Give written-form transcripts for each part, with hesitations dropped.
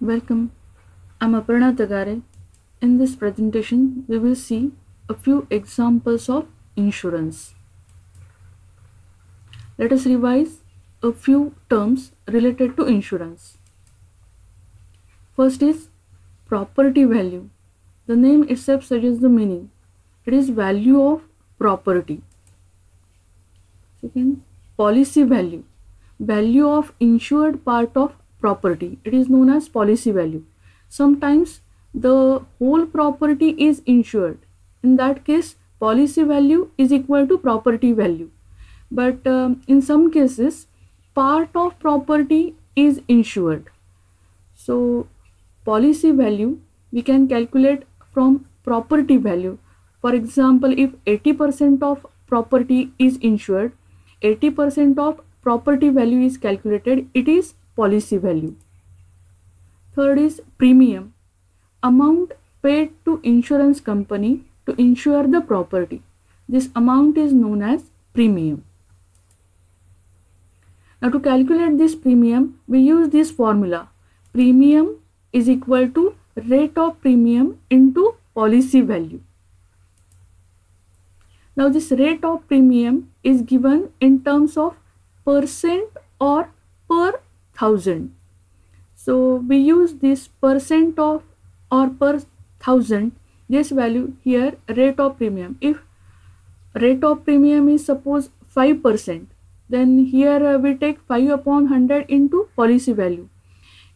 Welcome, I'm Aparna Tagare. In this presentation, we will see a few examples of insurance. Let us revise a few terms related to insurance. First is property value. The name itself suggests the meaning. It is value of property. Second, policy value. Value of insured part of property. It is known as policy value. Sometimes the whole property is insured. In that case, policy value is equal to property value. But in some cases, part of property is insured. So, policy value we can calculate from property value. For example, if 80% of property is insured, 80% of property value is calculated, it is policy value. Third is premium, amount paid to insurance company to insure the property. This amount is known as premium. Now to calculate this premium, we use this formula. Premium is equal to rate of premium into policy value. Now this rate of premium is given in terms of percent or per thousand. So we use this percent of or per thousand, this value here, rate of premium. If rate of premium is suppose 5%, then here we take 5 upon 100 into policy value.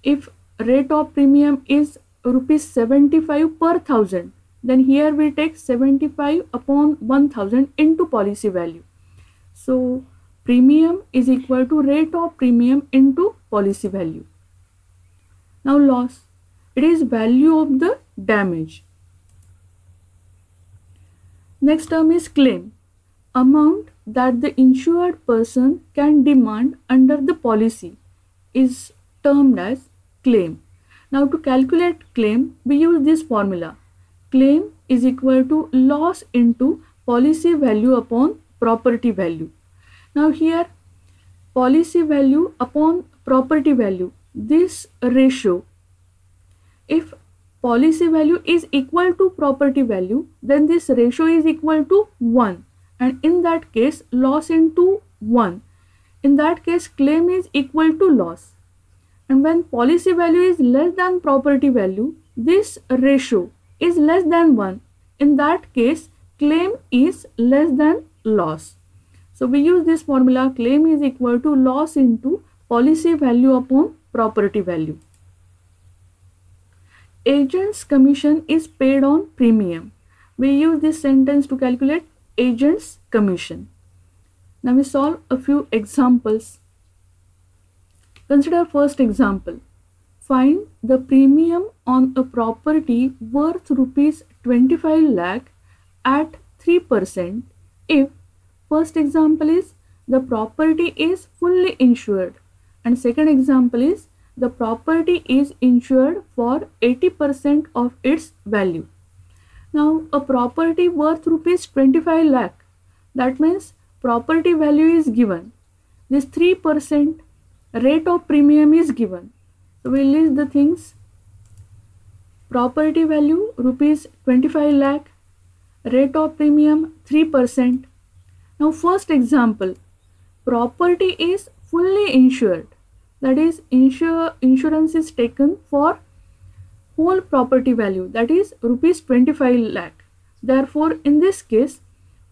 If rate of premium is rupees 75 per thousand, then here we take 75 upon 1000 into policy value. So premium is equal to rate of premium into policy value. Now loss, it is value of the damage. Next term is claim, amount that the insured person can demand under the policy is termed as claim. Now to calculate claim, we use this formula. Claim is equal to loss into policy value upon property value. Now here, policy value upon property value, this ratio, if policy value is equal to property value, then this ratio is equal to 1. And in that case, loss into 1. In that case, claim is equal to loss. And when policy value is less than property value, this ratio is less than 1. In that case, claim is less than loss. So we use this formula, claim is equal to loss into policy value upon property value. Agent's commission is paid on premium. We use this sentence to calculate agent's commission. Now we solve a few examples. Consider first example. Find the premium on a property worth rupees 25 lakh at 3% if first example is the property is fully insured and second example is the property is insured for 80% of its value. Now a property worth rupees 25 lakh, that means property value is given. This 3% rate of premium is given. So we list the things. Property value rupees 25 lakh, rate of premium 3%. Now first example, property is fully insured. That is insurance is taken for whole property value, that is rupees 25 lakh. Therefore in this case,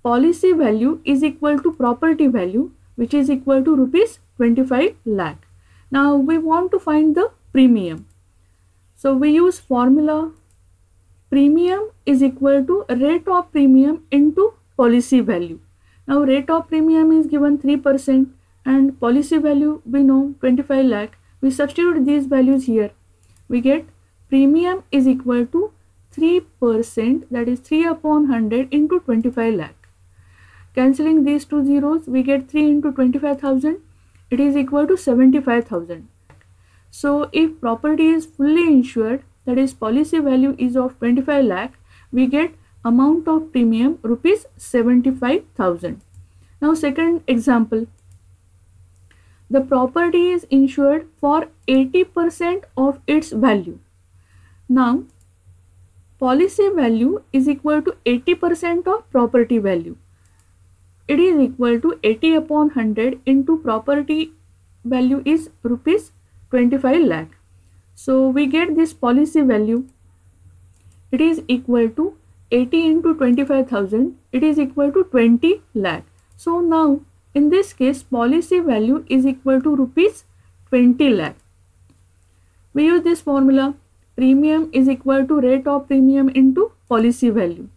policy value is equal to property value, which is equal to rupees 25 lakh. Now we want to find the premium. So we use formula, premium is equal to rate of premium into policy value. Now rate of premium is given 3% and policy value we know 25 lakh. We substitute these values here. We get premium is equal to 3%, that is 3 upon 100 into 25 lakh. Cancelling these two zeros, we get 3 into 25,000. It is equal to 75,000. So if property is fully insured, that is policy value is of 25 lakh, we get amount of premium rupees 75,000. Now second example, the property is insured for 80% of its value. Now, policy value is equal to 80% of property value. It is equal to 80 upon 100 into property value is rupees 25 lakh. So we get this policy value. It is equal to 80 into 25,000. It is equal to 20 lakh. So now in this case policy value is equal to rupees 20 lakh. We use this formula. Premium is equal to rate of premium into policy value.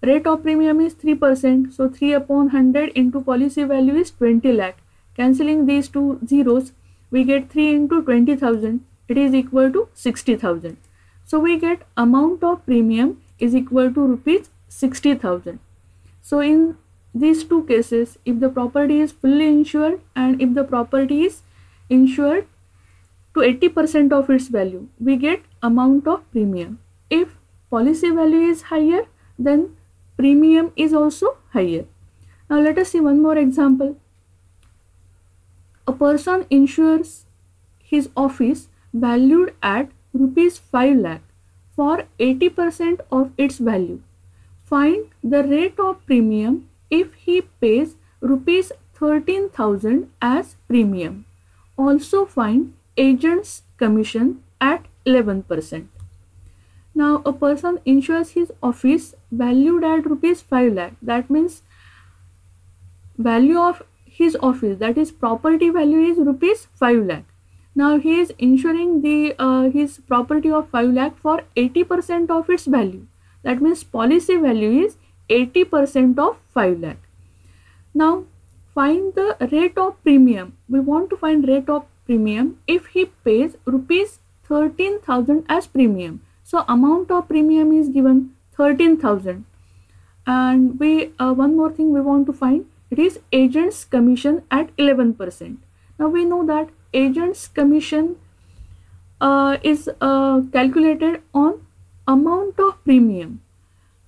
Rate of premium is 3%. So 3 upon 100 into policy value is 20 lakh. Cancelling these two zeros, we get 3 into 20,000. It is equal to 60,000. So we get amount of premium is equal to rupees 60,000. So in these two cases, if the property is fully insured and if the property is insured to 80% of its value, we get amount of premium. If policy value is higher, then premium is also higher. Now let us see one more example. A person insures his office valued at rupees 5 lakh for 80% of its value. Find the rate of premium if he pays rupees 13,000 as premium. Also find agent's commission at 11%. Now a person insures his office valued at rupees 5 lakh. That means value of his office, that is property value, is rupees 5 lakh. Now he is insuring the his property of 5 lakh for 80% of its value. That means policy value is 80% of 5 lakh. Now find the rate of premium. We want to find rate of premium if he pays rupees 13,000 as premium. So amount of premium is given 13,000. And we one more thing we want to find, it is agent's commission at 11%. Now we know that agent's commission is calculated on amount of premium.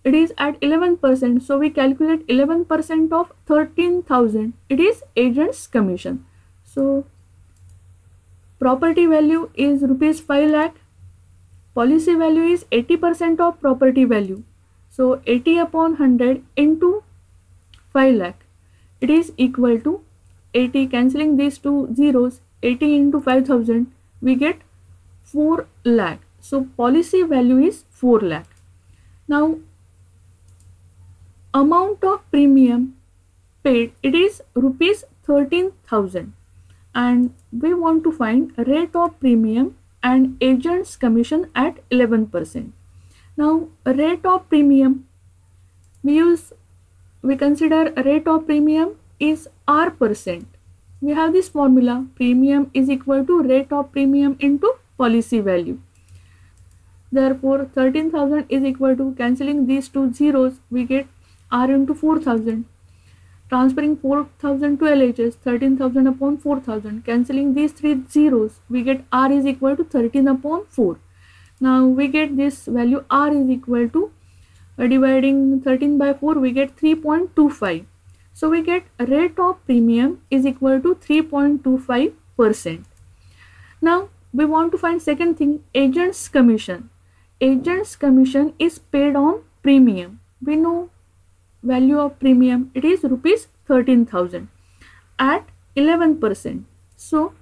It is at 11%. So we calculate 11% of 13,000. It is agent's commission. So property value is rupees 5 lakh. Policy value is 80% of property value. So 80 upon 100 into 5 lakh. It is equal to 80. Cancelling these two zeros, 80 into 5,000, we get 4 lakh. So policy value is 4 lakh. Now amount of premium paid, it is rupees 13,000, and we want to find rate of premium and agent's commission at 11%. Now rate of premium, we consider rate of premium is R%. We have this formula, premium is equal to rate of premium into policy value. Therefore 13,000 is equal to, cancelling these two zeros, we get R into 4,000. Transferring 4,000 to LHS, 13,000 upon 4,000. Cancelling these three zeros, we get R is equal to 13 upon 4. Now we get this value R is equal to, dividing 13 by 4, we get 3.25. So we get rate of premium is equal to 3.25%. Now we want to find second thing, agent's commission. Agent's commission is paid on premium. We know value of premium, it is rupees 13,000 at 11%. So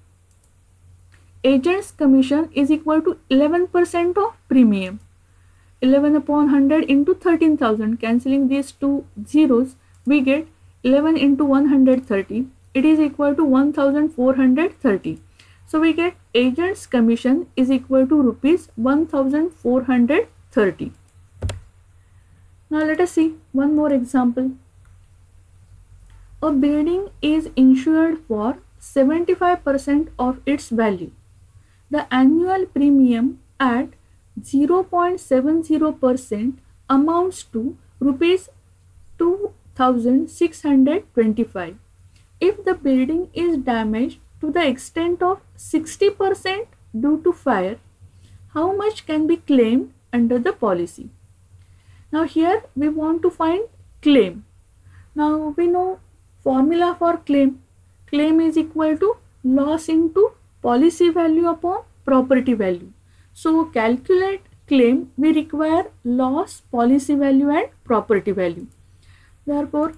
agent's commission is equal to 11% of premium. 11 upon 100 into 13,000. Cancelling these two zeros, we get 11 into 130. It is equal to 1,430. So we get agent's commission is equal to rupees 1,430. Now let us see one more example. A building is insured for 75% of its value. The annual premium at 0.70% amounts to rupees 2,625. If the building is damaged to the extent of 60% due to fire, how much can be claimed under the policy? Now here we want to find claim. Now we know formula for claim. claim is equal to loss into policy value upon property value. So calculate claim, we require loss, policy value and property value. Therefore,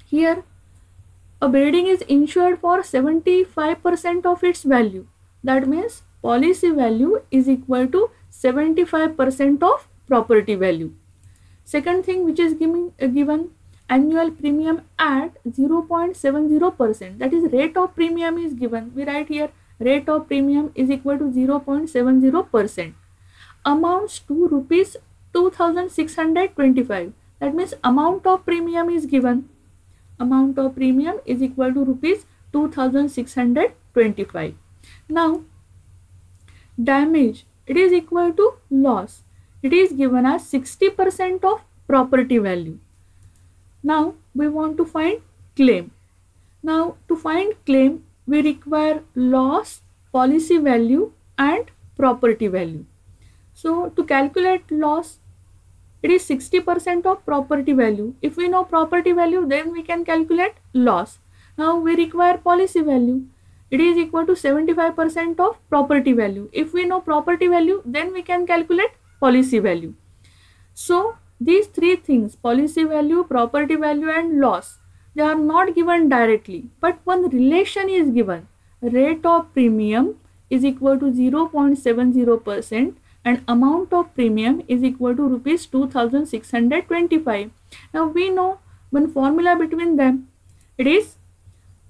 here a building is insured for 75% of its value. That means policy value is equal to 75% of property value. Second thing which is given annual premium at 0.70%, that is rate of premium is given. We write here rate of premium is equal to 0.70%, amounts to rupees 2625. That means amount of premium is given. Amount of premium is equal to rupees 2625. Now damage, it is equal to loss. It is given as 60% of property value. Now we want to find claim. Now to find claim, we require loss, policy value and property value. So to calculate loss, it is 60% of property value. If we know property value, then we can calculate loss. Now we require policy value. It is equal to 75% of property value. If we know property value, then we can calculate policy value. So these three things, policy value, property value and loss, they are not given directly, but one relation is given. Rate of premium is equal to 0.70% and amount of premium is equal to rupees 2625. Now we know one formula between them. It is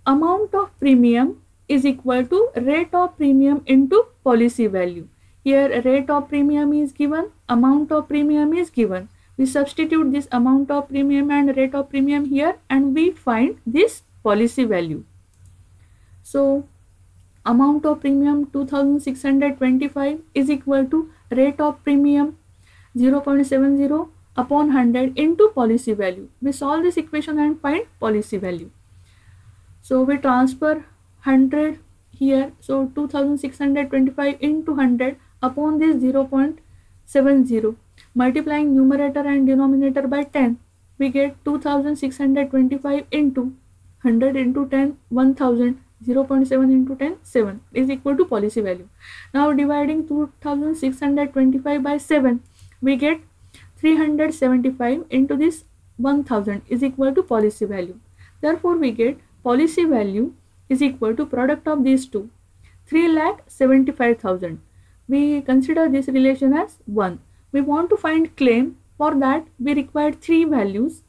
amount of premium is equal to rate of premium into policy value. Here rate of premium is given, amount of premium is given. We substitute this amount of premium and rate of premium here and we find this policy value. So amount of premium 2625 is equal to rate of premium 0.70 upon 100 into policy value. We solve this equation and find policy value. So we transfer 100 here. So 2625 into 100 upon this 0.70. Multiplying numerator and denominator by 10, we get 2625 into 100 into 10, 1000. 0.7 into 10, 7 is equal to policy value. Now dividing 2625 by 7, we get 375 into this 1000 is equal to policy value. Therefore, we get policy value is equal to product of these two, 3,75,000. We consider this relation as 1. We want to find claim. For that, we require three values.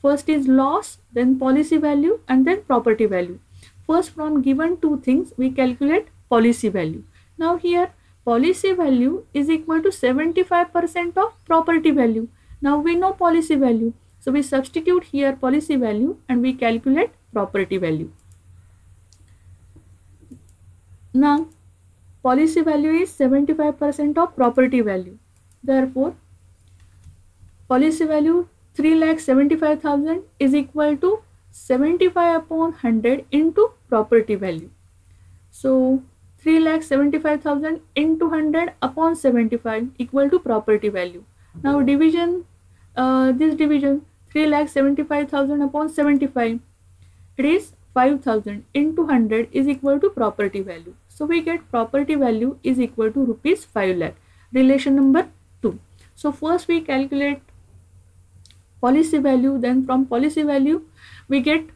First is loss, then policy value and then property value. First, from given two things, we calculate policy value. Now here, policy value is equal to 75% of property value. Now we know policy value. So we substitute here policy value and we calculate property value. Now, policy value is 75% of property value. Therefore, policy value 3,75,000 is equal to 75 upon 100 into property value. So 3,75,000 into 100 upon 75 equal to property value. Now division, this division 3,75,000 upon 75, it is 5,000 into 100 is equal to property value. So we get property value is equal to rupees 5 lakh. Relation number 2. So first we calculate policy value, then from policy value we get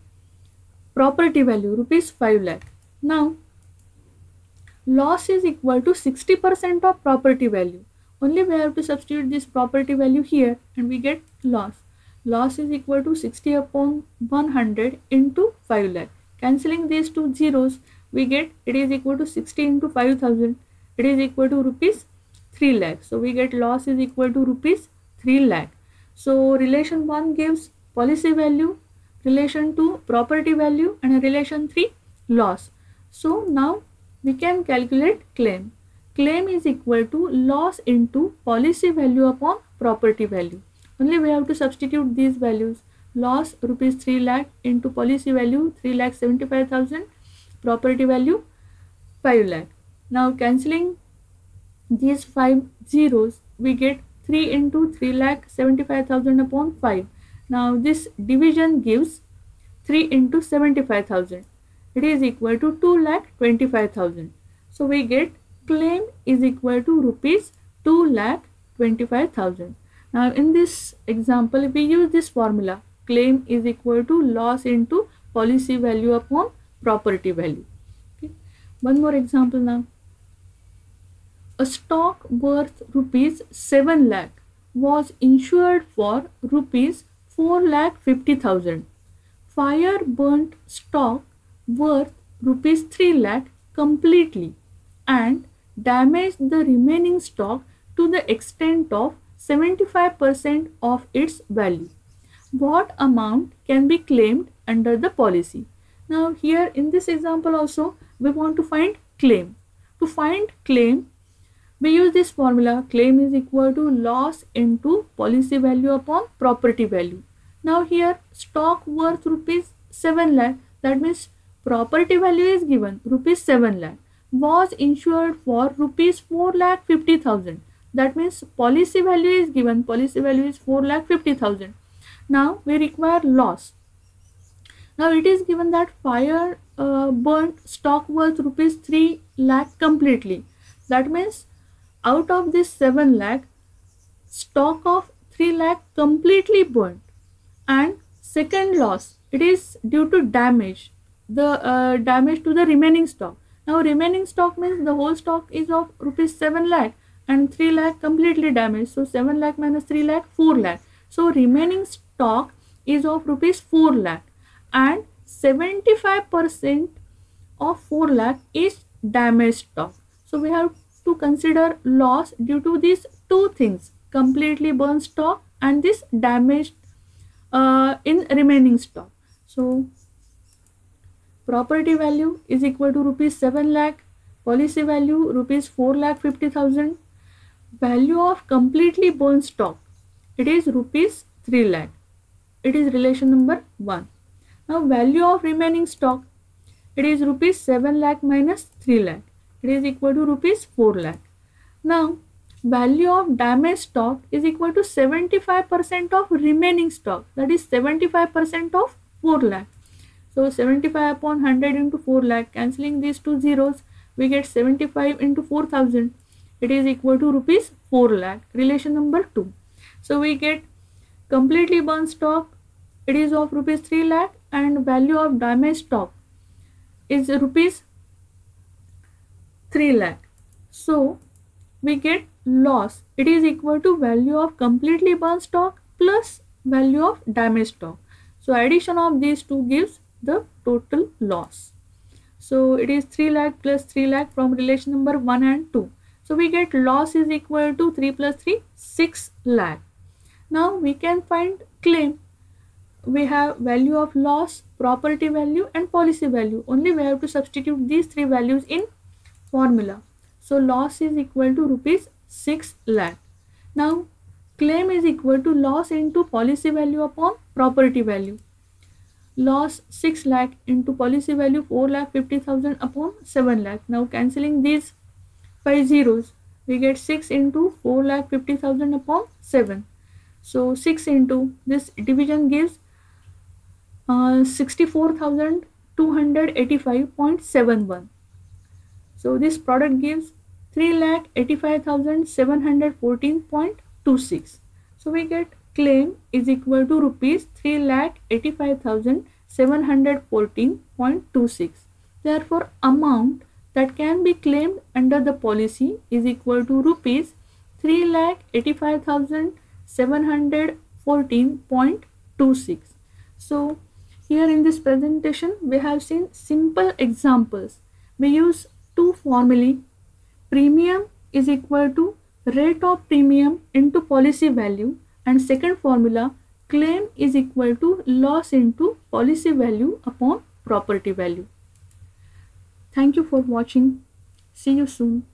property value rupees 5 lakh. Now loss is equal to 60% of property value. Only we have to substitute this property value here and we get loss. Loss is equal to 60 upon 100 into 5 lakh. Cancelling these two zeros, we get it is equal to 60 into 5,000. It is equal to rupees 3 lakh. So we get loss is equal to rupees 3 lakh. So relation 1 gives policy value, relation 2 property value and relation 3 loss. So now we can calculate claim. Claim is equal to loss into policy value upon property value. Only we have to substitute these values. Loss rupees 3 lakh into policy value 3,75,000, property value 5 lakh. Now cancelling these 5 zeros, we get 3 into 3,75,000 upon 5. Now this division gives 3 into 75,000. it is equal to 2,25,000. So we get claim is equal to rupees 2,25,000. Now in this example we use this formula, claim is equal to loss into policy value upon property value. Okay. One more example now. A stock worth rupees 7 lakh was insured for rupees 4,50,000. Fire burnt stock worth rupees 3 lakh completely and damaged the remaining stock to the extent of 75% of its value. What amount can be claimed under the policy? Now here in this example also we want to find claim. To find claim, we use this formula, claim is equal to loss into policy value upon property value. Now here stock worth rupees 7 lakh, that means property value is given rupees 7 lakh, was insured for rupees 4,50,000, that means policy value is given, policy value is 4,50,000. Now we require loss. Now it is given that fire burnt stock worth rupees 3 lakh completely, that means out of this 7 lakh, stock of 3 lakh completely burnt. And second loss, it is due to damage, the damage to the remaining stock. Now remaining stock means the whole stock is of rupees 7 lakh and 3 lakh completely damaged. So 7 lakh minus 3 lakh, 4 lakh. So remaining stock is of rupees 4 lakh and 75% of 4 lakh is damaged stock. So we have to consider loss due to these two things, completely burned stock and this damaged in remaining stock. So property value is equal to rupees 7 lakh, policy value rupees 4,50,000, value of completely burned stock, it is rupees 3 lakh. It is relation number 1. Now value of remaining stock, it is rupees 7 lakh minus 3 lakh, it is equal to rupees 4 lakh. Now value of damaged stock is equal to 75% of remaining stock, that is 75% of 4 lakh. So 75 upon 100 into 4 lakh, cancelling these two zeros, we get 75 into 4,000, it is equal to rupees 4 lakh, relation number 2. So we get completely burned stock, it is of rupees 3 lakh and value of damaged stock is rupees 3 lakh. So we get loss, it is equal to value of completely burned stock plus value of damaged stock. So addition of these two gives the total loss. So it is 3 lakh plus 3 lakh from relation number 1 and 2. So we get loss is equal to 3 plus 3, 6 lakh. Now we can find claim. We have value of loss, property value and policy value. Only we have to substitute these three values in formula. So loss is equal to rupees 6 lakh. Now claim is equal to loss into policy value upon property value. Loss 6 lakh into policy value 4,50,000 upon 7 lakh. Now cancelling these 5 zeros, we get 6 into 4,50,000 upon 7. So 6 into this division gives 64,285.71. So this product gives 3,85,714.26. So we get claim is equal to rupees 3,85,714.26. Therefore amount that can be claimed under the policy is equal to rupees 3,85,714.26. So here in this presentation we have seen simple examples. We use two formulae. Premium is equal to rate of premium into policy value, and second formula, claim is equal to loss into policy value upon property value. Thank you for watching. See you soon.